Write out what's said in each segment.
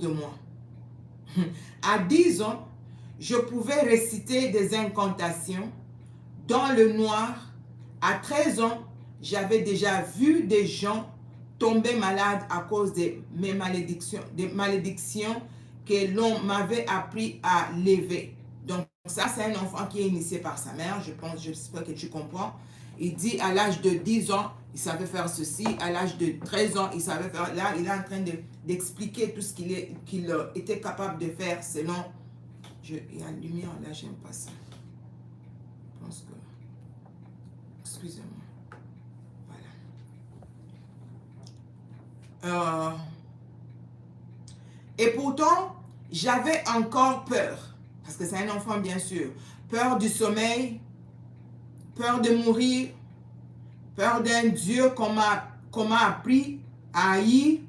de moi. À 10 ans, je pouvais réciter des incantations dans le noir. À 13 ans, j'avais déjà vu des gens tomber malades à cause de mes malédictions, des malédictions que l'on m'avait appris à lever. Donc ça, c'est un enfant qui est initié par sa mère, j'espère que tu comprends. Il dit à l'âge de 10 ans, il savait faire ceci, à l'âge de 13 ans, il savait faire, là, il est en train d'expliquer tout ce qu'il était capable de faire selon, il y a la lumière là, j'aime pas ça. Je pense que, excusez-moi, voilà. Et pourtant, j'avais encore peur, parce que c'est un enfant bien sûr, peur du sommeil, peur de mourir, peur d'un Dieu qu'on m'a appris à haïr.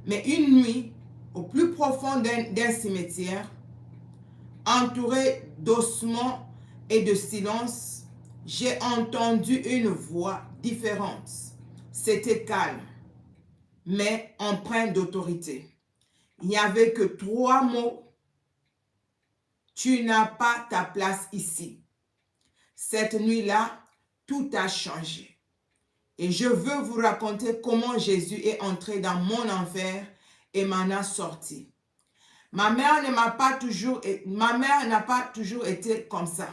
Mais une nuit, au plus profond d'un cimetière, entouré d'ossements et de silence, j'ai entendu une voix différente. C'était calme, mais empreint d'autorité. Il n'y avait que 3 mots. Tu n'as pas ta place ici. Cette nuit-là, tout a changé. Et je veux vous raconter comment Jésus est entré dans mon enfer et m'en a sorti. Ma mère n'a pas toujours été comme ça.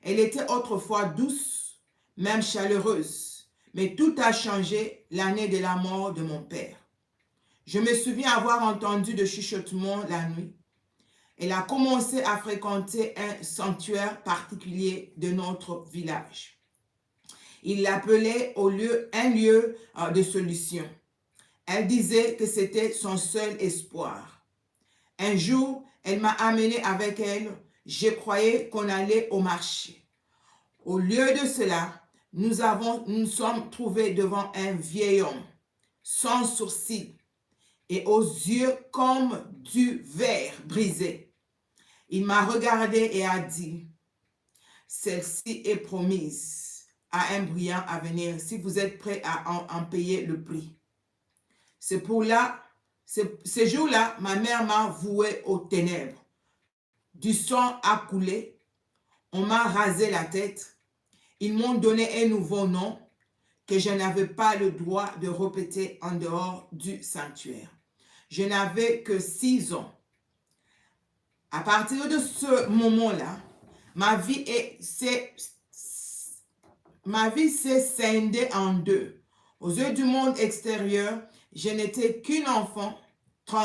Elle était autrefois douce, même chaleureuse. Mais tout a changé l'année de la mort de mon père. Je me souviens avoir entendu de chuchotements la nuit. Elle a commencé à fréquenter un sanctuaire particulier de notre village. Il l'appelait un lieu de solution. Elle disait que c'était son seul espoir. Un jour, elle m'a amené avec elle. Je croyais qu'on allait au marché. Au lieu de cela, nous sommes trouvés devant un vieil homme, sans sourcils et aux yeux comme du verre brisé. Il m'a regardé et a dit, celle-ci est promise à un brillant avenir si vous êtes prêts à en payer le prix. Ce jour-là, ma mère m'a voué aux ténèbres. Du sang a coulé, on m'a rasé la tête, ils m'ont donné un nouveau nom que je n'avais pas le droit de répéter en dehors du sanctuaire. Je n'avais que 6 ans. À partir de ce moment-là, ma vie s'est scindée en deux. Aux yeux du monde extérieur, je n'étais qu'une enfant